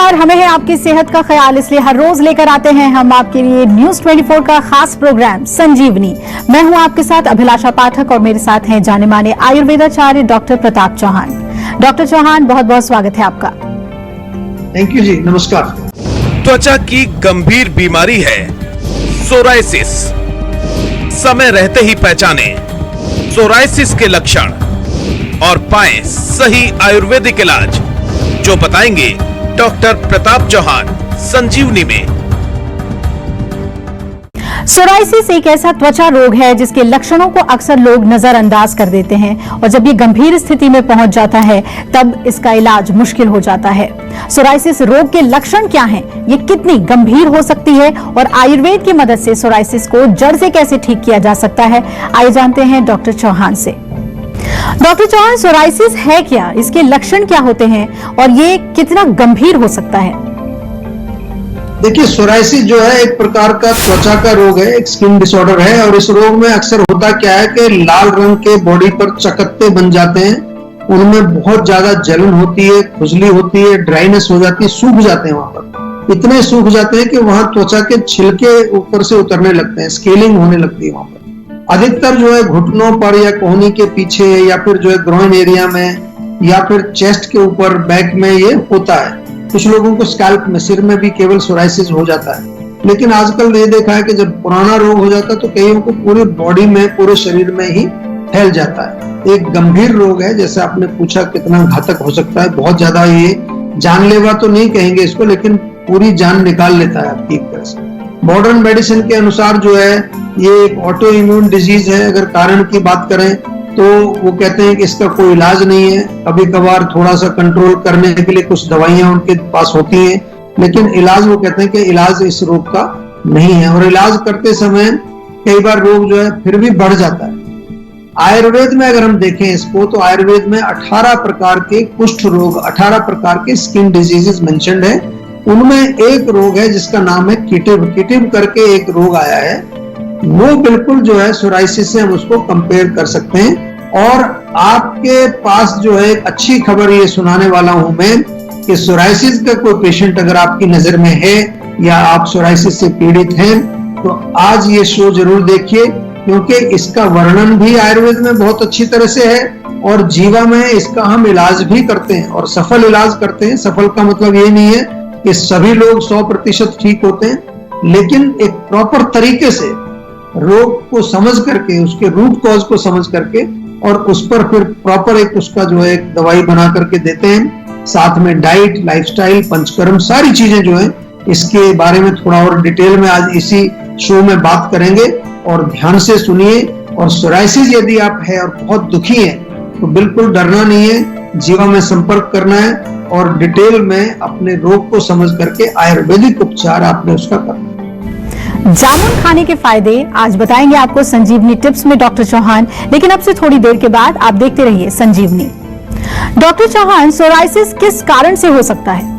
नमस्कार। हमें है आपकी सेहत का ख्याल, इसलिए हर रोज लेकर आते हैं हम आपके लिए न्यूज 24 का खास प्रोग्राम संजीवनी। मैं हूं आपके साथ अभिलाषा पाठक और मेरे साथ हैं जाने माने आयुर्वेदाचार्य डॉक्टर प्रताप चौहान। डॉक्टर चौहान, बहुत बहुत स्वागत है आपका। थैंक यू जी, नमस्कार। त्वचा की गंभीर बीमारी है सोरायसिस। समय रहते ही पहचाने सोरायसिस के लक्षण और पाएं सही आयुर्वेदिक इलाज, जो बताएंगे डॉक्टर प्रताप चौहान संजीवनी में। सोरायसिस एक ऐसा त्वचा रोग है जिसके लक्षणों को अक्सर लोग नजरअंदाज कर देते हैं और जब ये गंभीर स्थिति में पहुंच जाता है तब इसका इलाज मुश्किल हो जाता है। सोरायसिस रोग के लक्षण क्या हैं? ये कितनी गंभीर हो सकती है और आयुर्वेद की मदद से सोरायसिस को जड़ से कैसे ठीक किया जा सकता है? आइए जानते हैं डॉक्टर चौहान से। डॉक्टर चौहान, सोरायसिस है क्या, इसके लक्षण क्या होते हैं और ये कितना गंभीर हो सकता है? देखिए, सोरायसिस जो है एक प्रकार का त्वचा का रोग है, एक स्किन डिसऑर्डर है। और इस रोग में अक्सर होता क्या है कि लाल रंग के बॉडी पर चकत्ते बन जाते हैं, उनमें बहुत ज्यादा जलन होती है, खुजली होती है, ड्राइनेस हो जाती है, सूख जाते हैं। वहां पर इतने सूख जाते हैं कि वहां त्वचा के छिलके ऊपर से उतरने लगते हैं, स्केलिंग होने लगती है। वहां पर अधिकतर जो है घुटनों पर या कोहनी के पीछे या फिर जो है ग्रोइन एरिया में या फिर चेस्ट के ऊपर, बैक में ये होता है। कुछ लोगों को स्कैल्प में, सिर में भी केवल सोरायसिस हो जाता है। लेकिन आजकल ये देखा है कि जब पुराना रोग हो जाता है तो कईयों को पूरी बॉडी में, पूरे शरीर में ही फैल जाता है। एक गंभीर रोग है, जैसे आपने पूछा कितना घातक हो सकता है। बहुत ज्यादा ये जानलेवा तो नहीं कहेंगे इसको, लेकिन पूरी जान निकाल लेता है आपकी एक तरह से। मॉडर्न मेडिसिन के अनुसार जो है ये एक ऑटो इम्यून डिजीज है। अगर कारण की बात करें तो वो कहते हैं कि इसका कोई इलाज नहीं है। कभी कभार थोड़ा सा कंट्रोल करने के लिए कुछ दवाइयां उनके पास होती हैं, लेकिन इलाज, वो कहते हैं कि इलाज इस रोग का नहीं है। और इलाज करते समय कई बार रोग जो है फिर भी बढ़ जाता है। आयुर्वेद में अगर हम देखें इसको, तो आयुर्वेद में 18 प्रकार के कुष्ठ रोग, 18 प्रकार के स्किन डिजीजेस मेंशन्ड है। उनमें एक रोग है जिसका नाम है किटिव करके एक रोग आया है। वो बिल्कुल जो है सोरायसिस से हम उसको कंपेयर कर सकते हैं। और आपके पास जो है एक अच्छी खबर ये सुनाने वाला हूं मैं कि सोरायसिस का कोई पेशेंट अगर आपकी नजर में है या आप सोरायसिस से पीड़ित हैं तो आज ये शो जरूर देखिए, क्योंकि इसका वर्णन भी आयुर्वेद में बहुत अच्छी तरह से है और जीवा में इसका हम इलाज भी करते हैं और सफल इलाज करते हैं। सफल का मतलब ये नहीं है कि सभी लोग 100% ठीक होते हैं, लेकिन एक प्रॉपर तरीके से रोग को समझ करके, उसके रूट कॉज को समझ करके और उस पर फिर प्रॉपर एक उसका जो है एक दवाई बना करके देते हैं। साथ में डाइट, लाइफस्टाइल, पंचकर्म, सारी चीजें जो है इसके बारे में थोड़ा और डिटेल में आज इसी शो में बात करेंगे। और ध्यान से सुनिए। और सोरायसिस यदि आप है और बहुत दुखी है तो बिल्कुल डरना नहीं है, जीवा में संपर्क करना है और डिटेल में अपने रोग को समझ करके आयुर्वेदिक उपचार आपने उसका करना। जामुन खाने के फायदे आज बताएंगे आपको संजीवनी टिप्स में डॉक्टर चौहान, लेकिन अब से थोड़ी देर के बाद आप देखते रहिए संजीवनी। डॉक्टर चौहान, सोरायसिस किस कारण से हो सकता है?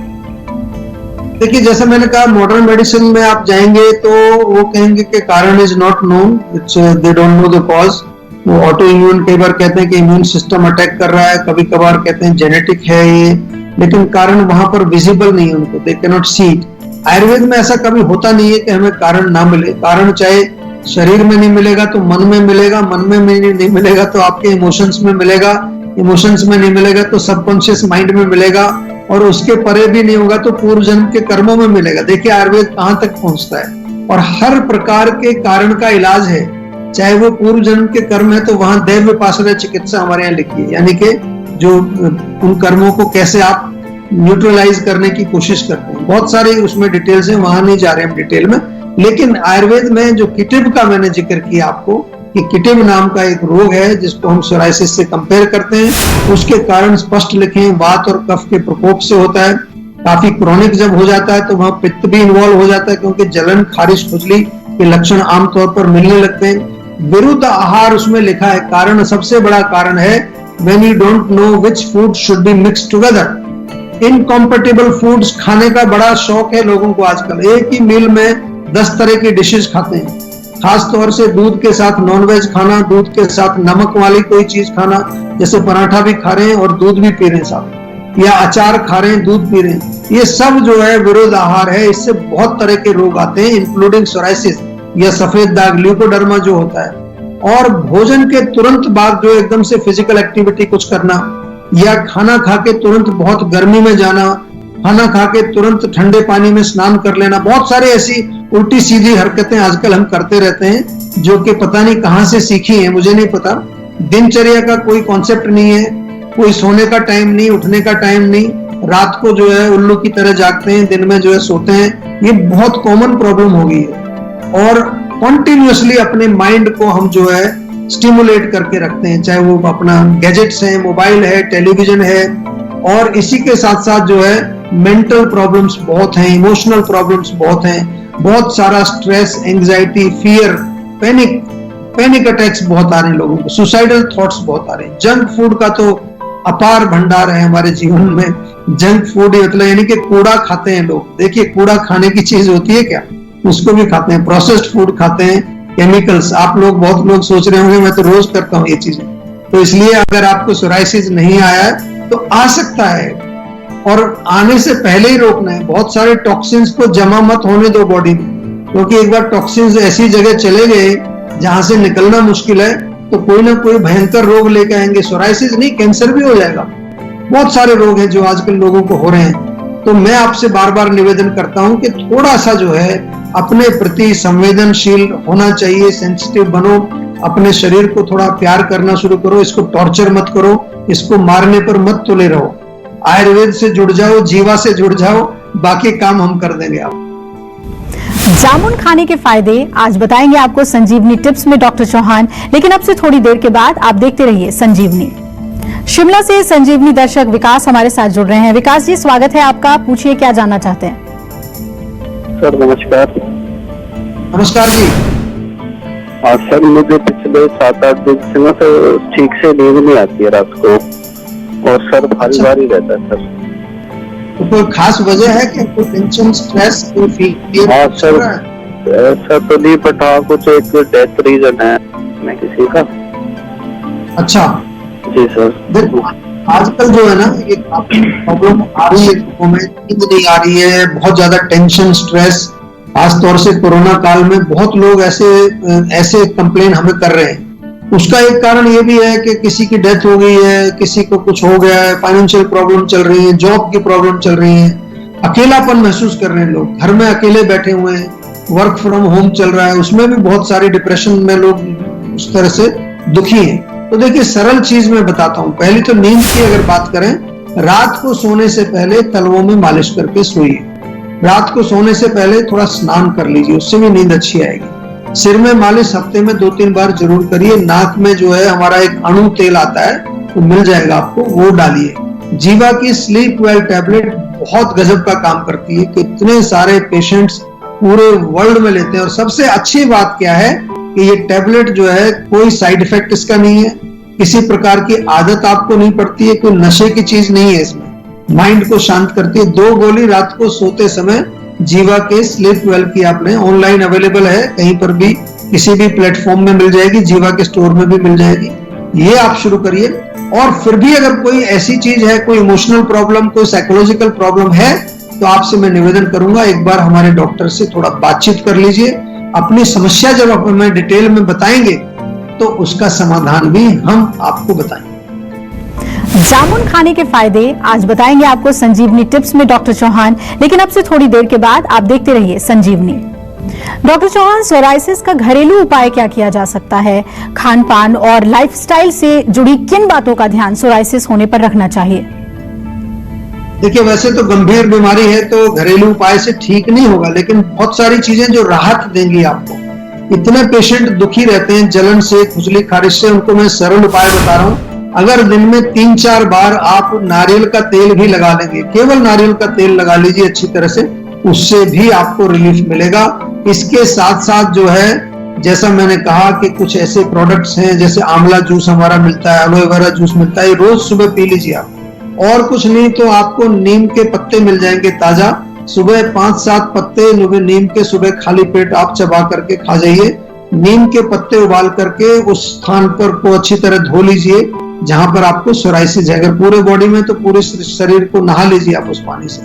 देखिए, जैसा मैंने कहा, मॉडर्न मेडिसिन में आप जाएंगे तो वो कहेंगे कि कारण is not known, they don't know the cause. वो ऑटो इम्यून, कई बार कहते हैं कि इम्यून सिस्टम अटैक कर रहा है, कभी कभार कहते हैं जेनेटिक है ये, लेकिन कारण वहां पर विजिबल नहीं है उनको, they can not see it. Ayurveda में ऐसा कभी होता नहीं है कि हमें कारण ना मिले। कारण चाहे शरीर में नहीं मिलेगा तो मन में मिलेगा, मन में नहीं मिलेगा तो आपके इमोशंस में मिलेगा, इमोशंस में नहीं मिलेगा तो सबकॉन्शियस माइंड में मिलेगा, और उसके परे भी नहीं होगा तो पूर्व जन्म के कर्मों में मिलेगा। देखिए आयुर्वेद कहां तक पहुंचता है। और हर प्रकार के कारण का इलाज है, चाहे वो पूर्व जन्म के कर्म है तो वहां दैव विपासना चिकित्सा हमारे यहाँ लिखी है, यानी कि जो उन कर्मों को कैसे आप न्यूट्रलाइज करने की कोशिश करते हैं। बहुत सारी उसमें डिटेल्स हैं, वहां नहीं जा रहे हम डिटेल में। लेकिन आयुर्वेद में जो किटिव का मैंने जिक्र किया आपको, कि किटिव नाम का एक रोग है जिसको हम सोरायसिस से कंपेयर करते हैं। उसके कारण स्पष्ट लिखें, वात और कफ के प्रकोप से होता है। काफी क्रोनिक जब हो जाता है तो वहां पित्त भी इन्वॉल्व हो जाता है, क्योंकि जलन, खारिश, खुजली के लक्षण आमतौर पर मिलने लगते हैं। विरुद्ध आहार उसमें लिखा है। कारण, सबसे बड़ा कारण है when you don't know which food should be mixed together। Incompatible foods खाने का बड़ा शौक है लोगों को आजकल। एक ही मील में 10 तरह की डिशेस खाते हैं। खास तौर से दूध के साथ नॉनवेज खाना, दूध के साथ नमक वाली कोई चीज खाना, जैसे पराठा भी खा रहे हैं और दूध भी पी रहे हैं साथ। या अचार खा रहे हैं, दूध पी रहे हैं, ये सब जो है विरोध आहार है। इससे बहुत तरह के रोग आते हैं, इंक्लूडिंग सोराइसिस या सफेद दाग, ल्यूकोडर्मा जो होता है। और भोजन के तुरंत बाद जो एकदम से फिजिकल एक्टिविटी कुछ करना, या खाना खा के तुरंत बहुत गर्मी में जाना, खाना खा के तुरंत ठंडे पानी में स्नान कर लेना, बहुत सारी ऐसी उल्टी सीधी हरकतें आजकल हम करते रहते हैं जो कि पता नहीं कहां से सीखी है, मुझे नहीं पता। दिनचर्या का कोई कॉन्सेप्ट नहीं है, कोई सोने का टाइम नहीं, उठने का टाइम नहीं, रात को जो है उल्लू की तरह जागते हैं, दिन में जो है सोते हैं। ये बहुत कॉमन प्रॉब्लम हो गई है। और कॉन्टिन्यूअसली अपने माइंड को हम जो है स्टिमुलेट करके रखते हैं, चाहे वो अपना गैजेट्स है, मोबाइल है, टेलीविजन है। और इसी के साथ साथ जो है मेंटल प्रॉब्लम्स बहुत हैं, इमोशनल प्रॉब्लम्स बहुत हैं, बहुत सारा stress, anxiety, fear, panic attacks बहुत आ रहे हैं लोगों को, सुसाइडल थॉट्स बहुत आ रहे हैं। जंक फूड का तो अपार भंडार है हमारे जीवन में। जंक फूड मतलब यानी कि कूड़ा खाते हैं लोग। देखिए, कूड़ा खाने की चीज होती है क्या, उसको भी खाते हैं। प्रोसेस्ड फूड खाते हैं, केमिकल्स। आप लोग, बहुत लोग सोच रहे होंगे मैं तो रोज करता हूँ ये चीजें। तो इसलिए अगर आपको सोराइसिस नहीं आया है तो आ सकता है, और आने से पहले ही रोकना है। बहुत सारे टॉक्सिन्स को जमा मत होने दो बॉडी में, क्योंकि एक बार टॉक्सिन्स ऐसी जगह चले गए जहां से निकलना मुश्किल है तो कोई ना कोई भयंकर रोग लेके आएंगे। सोराइसिस नहीं, कैंसर भी हो जाएगा। बहुत सारे रोग हैं जो आजकल लोगों को हो रहे हैं। तो मैं आपसे बार बार निवेदन करता हूं कि थोड़ा सा जो है अपने प्रति संवेदनशील होना चाहिए, सेंसिटिव बनो, अपने शरीर को थोड़ा प्यार करना शुरू करो, इसको टॉर्चर मत करो, इसको मारने पर मत तुले रहो। आयुर्वेद से जुड़ जाओ, जीवा से जुड़ जाओ, बाकी काम हम कर देंगे। आप जामुन खाने के फायदे आज बताएंगे आपको संजीवनी टिप्स में डॉक्टर चौहान, लेकिन अब से थोड़ी देर के बाद आप देखते रहिए संजीवनी। शिमला से संजीवनी दर्शक विकास हमारे साथ जुड़ रहे हैं। विकास जी, स्वागत है आपका, पूछिए क्या जानना चाहते हैं। सर नमस्कार। नमस्कार जी। हाँ सर, मुझे पिछले 7-8 दिन से ना तो ठीक से नींद नहीं आती है रात को, और सर भारी भारी रहता है सर। तो कोई खास वजह है कि कोई टेंशन, स्ट्रेस, कोई फील? हाँ सर, ऐसा तो नहीं, बट हाँ कुछ एक डेथ रीजन है मैं किसी का। अच्छा जी सर। देखो, आजकल जो है ना ये प्रॉब्लम आ रही है, लोगों में नींद नहीं आ रही है, बहुत ज्यादा टेंशन, स्ट्रेस। खासतौर से कोरोना काल में बहुत लोग ऐसे कंप्लेन हमें कर रहे हैं। उसका एक कारण ये भी है कि किसी की डेथ हो गई है, किसी को कुछ हो गया है, फाइनेंशियल प्रॉब्लम चल रही है, जॉब की प्रॉब्लम चल रही है, अकेलापन महसूस कर रहे हैं लोग, घर में अकेले बैठे हुए हैं, वर्क फ्रॉम होम चल रहा है, उसमें भी बहुत सारे डिप्रेशन में लोग उस तरह से दुखी हैं। तो देखिए, सरल चीज मैं बताता हूँ। पहली तो नींद की अगर बात करें, रात को सोने से पहले तलवों में मालिश करके सोइए। रात को सोने से पहले थोड़ा स्नान कर लीजिए, उससे भी नींद अच्छी आएगी। सिर में मालिश हफ्ते में 2-3 बार जरूर करिए। नाक में जो है हमारा एक अणु तेल आता है, वो मिल जाएगा आपको, वो डालिए। जीवा की स्लीप वेल टैबलेट बहुत गजब का काम करती है, कितने सारे पेशेंट्स पूरे वर्ल्ड में लेते हैं। और सबसे अच्छी बात क्या है कि ये टैबलेट जो है कोई साइड इफेक्ट इसका नहीं है, किसी प्रकार की आदत आपको नहीं पड़ती है, कोई नशे की चीज नहीं है इसमें। माइंड को शांत करती है। 2 गोली रात को सोते समय जीवा के स्लीप वेल की आपने, ऑनलाइन अवेलेबल है, कहीं पर भी किसी भी प्लेटफॉर्म में मिल जाएगी, जीवा के स्टोर में भी मिल जाएगी। ये आप शुरू करिए। और फिर भी अगर कोई ऐसी चीज है, कोई इमोशनल प्रॉब्लम, कोई साइकोलॉजिकल प्रॉब्लम है, तो आपसे मैं निवेदन करूंगा एक बार हमारे डॉक्टर से थोड़ा बातचीत कर लीजिए। अपनी समस्या जब आप हमें डिटेल में बताएंगे तो उसका समाधान भी हम आपको बताएंगे। जामुन खाने के फायदे आज बताएंगे आपको संजीवनी टिप्स में डॉक्टर चौहान, लेकिन अब से थोड़ी देर के बाद आप देखते रहिए संजीवनी। डॉक्टर चौहान, सोराइसिस का घरेलू उपाय क्या किया जा सकता है? खान पान और लाइफस्टाइल से जुड़ी किन बातों का ध्यान सोराइसिस होने पर रखना चाहिए? देखिए, वैसे तो गंभीर बीमारी है तो घरेलू उपाय से ठीक नहीं होगा, लेकिन बहुत सारी चीजें जो राहत देंगी आपको। इतने पेशेंट दुखी रहते हैं जलन से, खुजली खारिश से, उनको मैं सरल उपाय बता रहा हूँ। अगर दिन में 3-4 बार आप नारियल का तेल भी लगा लेंगे, केवल नारियल का तेल लगा लीजिए अच्छी तरह से, उससे भी आपको रिलीफ मिलेगा। इसके साथ साथ जो है, जैसा मैंने कहा कि कुछ ऐसे प्रोडक्ट्स हैं, जैसे आंवला जूस हमारा मिलता है, एलोवेरा जूस मिलता है, रोज सुबह पी लीजिए आप। और कुछ नहीं तो आपको नीम के पत्ते मिल जाएंगे ताजा, सुबह 5-7 पत्ते नीम के सुबह खाली पेट आप चबा करके खा जाइए। नीम के पत्ते उबाल करके उस स्थान पर को अच्छी तरह धो लीजिए जहां पर आपको सोराइसिस है। अगर पूरे बॉडी में तो पूरे शरीर को नहा लीजिए आप उस पानी से।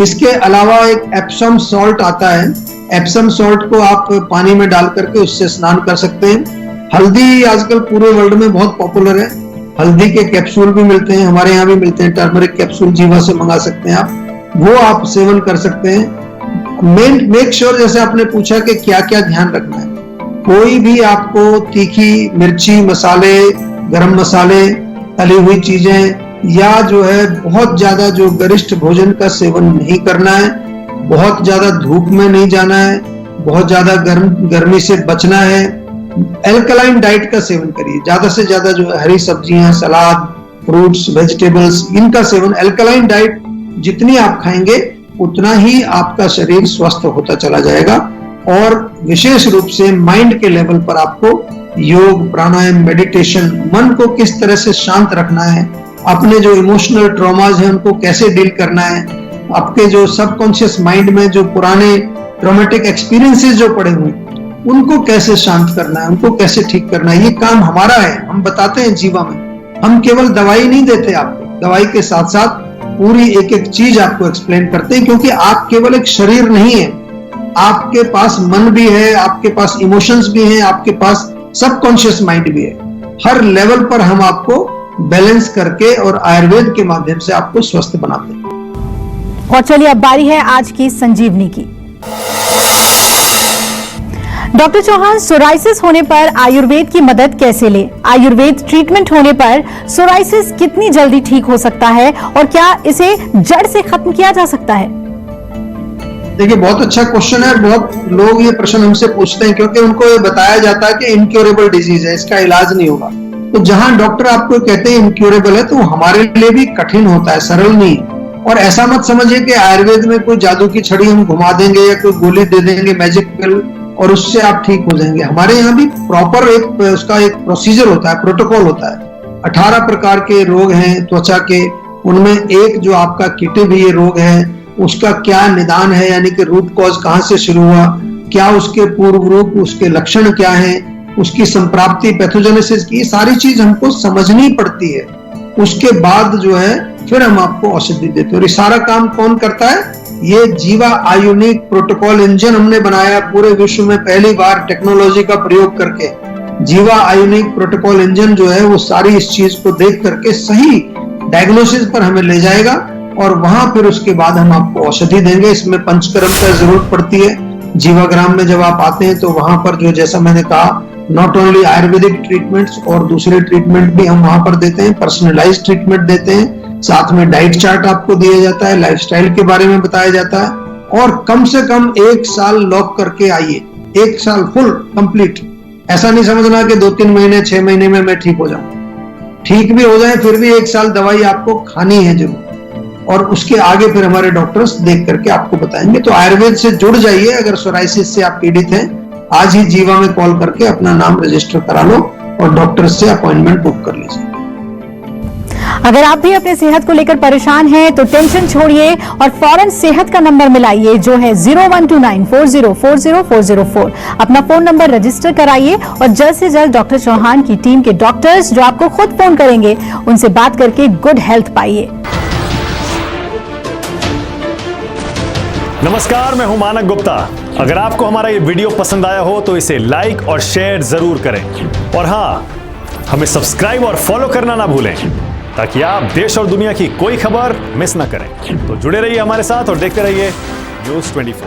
इसके अलावा एक एप्सम सॉल्ट आता है, एप्सम सॉल्ट को आप पानी में डाल करके उससे स्नान कर सकते हैं। हल्दी आजकल पूरे वर्ल्ड में बहुत पॉपुलर है, हल्दी के कैप्सूल भी मिलते हैं, हमारे यहाँ भी मिलते हैं, टर्मरिक कैप्सूल जीवा से मंगा सकते हैं आप, वो आप सेवन कर सकते हैं। मेक श्योर, जैसे आपने पूछा कि क्या क्या ध्यान रखना है, कोई भी आपको तीखी मिर्ची, मसाले, गरम मसाले, तली हुई चीजें या जो है बहुत ज्यादा जो गरिष्ठ भोजन का सेवन नहीं करना है, बहुत ज्यादा धूप में नहीं जाना है, बहुत ज्यादा गर्मी से बचना है। एल्कलाइन डाइट का सेवन करिए, ज्यादा से ज्यादा जो हरी सब्जियां, सलाद, फ्रूट्स, वेजिटेबल्स, इनका सेवन। एल्कलाइन डाइट जितनी आप खाएंगे उतना ही आपका शरीर स्वस्थ होता चला जाएगा। और विशेष रूप से माइंड के लेवल पर आपको योग, प्राणायाम, मेडिटेशन, मन को किस तरह से शांत रखना है, अपने जो इमोशनल ट्रॉमाज हैं उनको कैसे डील करना है, आपके जो सबकॉन्शियस माइंड में जो पुराने ट्रॉमेटिक एक्सपीरियंसेस जो पड़े हुए उनको कैसे शांत करना है, उनको कैसे ठीक करना है, ये काम हमारा है। हम बताते हैं जीवा में, हम केवल दवाई नहीं देते आपको, दवाई के साथ साथ पूरी एक एक चीज आपको एक्सप्लेन करते हैं, क्योंकि आप केवल एक शरीर नहीं है, आपके पास मन भी है, आपके पास इमोशंस भी हैं, आपके पास सबकॉन्शियस माइंड भी है। हर लेवल पर हम आपको बैलेंस करके और आयुर्वेद के माध्यम से आपको स्वस्थ बनाते हैं। और चलिए अब बारी है आज की संजीवनी की। डॉक्टर चौहान, सोराइसिस होने पर आयुर्वेद की मदद कैसे ले? आयुर्वेद ट्रीटमेंट होने पर सोराइसिस कितनी जल्दी ठीक हो सकता है और क्या इसे जड़ से खत्म किया जा सकता है? देखिए, बहुत अच्छा क्वेश्चन है। बहुत लोग ये प्रश्न हमसे पूछते हैं क्योंकि उनको ये बताया जाता है कि इनक्योरेबल डिजीज है, इसका इलाज नहीं होगा। तो जहां डॉक्टर आपको कहते हैं इनक्योरेबल है, तो हमारे लिए भी कठिन होता है, सरल नहीं। और ऐसा मत समझिए कि आयुर्वेद में कोई जादू की छड़ी हम घुमा देंगे या कोई गोली दे देंगे मैजिक पिल और उससे आप ठीक हो जाएंगे। हमारे यहाँ भी प्रॉपर एक उसका एक प्रोसीजर होता है, प्रोटोकॉल होता है। 18 प्रकार के रोग हैं त्वचा के, उनमें एक जो आपका किटिव रोग है, उसका क्या निदान है, यानी कि रूट कॉज कहाँ से शुरू हुआ, क्या उसके पूर्व रूप, उसके लक्षण क्या हैं, उसकी संप्राप्ति, पैथोजेनेसिस की सारी चीज हमको समझनी पड़ती है। उसके बाद जो है फिर हम आपको औषधि देते हैं। और ये सारा काम कौन करता है? ये जीवा आयुनिक प्रोटोकॉल इंजन हमने बनाया पूरे विश्व में पहली बार टेक्नोलॉजी का प्रयोग करके। जीवा आयुनिक प्रोटोकॉल इंजन जो है वो सारी इस चीज को देख करके सही डायग्नोसिस पर हमें ले जाएगा और वहां फिर उसके बाद हम आपको औषधि देंगे। इसमें पंचकर्म का जरूरत पड़ती है। जीवाग्राम में जब आप आते हैं तो वहां पर जो, जैसा मैंने कहा, नॉट ओनली आयुर्वेदिक ट्रीटमेंट्स और दूसरे ट्रीटमेंट भी हम वहां पर देते हैं, पर्सनलाइज्ड ट्रीटमेंट देते हैं। साथ में डाइट चार्ट आपको दिया जाता है, लाइफस्टाइल के बारे में बताया जाता है। और कम से कम 1 साल लॉक करके आइए, 1 साल फुल कंप्लीट। ऐसा नहीं समझना कि 2-3 महीने 6 महीने में मैं ठीक हो जाऊं। ठीक भी हो जाए फिर भी 1 साल दवाई आपको खानी है जरूर, और उसके आगे फिर हमारे डॉक्टर्स देख करके आपको बताएंगे। तो आयुर्वेद से जुड़ जाइए। अगर सोराइसिस से आप पीड़ित हैं, आज ही जीवा में कॉल करके अपना नाम रजिस्टर करा लो और डॉक्टर से अपॉइंटमेंट बुक कर लीजिए। अगर आप भी अपने सेहत को लेकर परेशान हैं तो टेंशन छोड़िए और फौरन सेहत का नंबर मिलाइए जो है 0129404004। अपना फोन नंबर रजिस्टर कराइए और जल्द से जल्द डॉक्टर चौहान की टीम के डॉक्टर्स जो आपको खुद फोन करेंगे उनसे बात करके गुड हेल्थ पाइए। नमस्कार, मैं हूं मानक गुप्ता। अगर आपको हमारा ये वीडियो पसंद आया हो तो इसे लाइक और शेयर जरूर करें और हाँ, हमें सब्सक्राइब और फॉलो करना ना भूलें ताकि आप देश और दुनिया की कोई खबर मिस ना करें। तो जुड़े रहिए हमारे साथ और देखते रहिए न्यूज़ 24।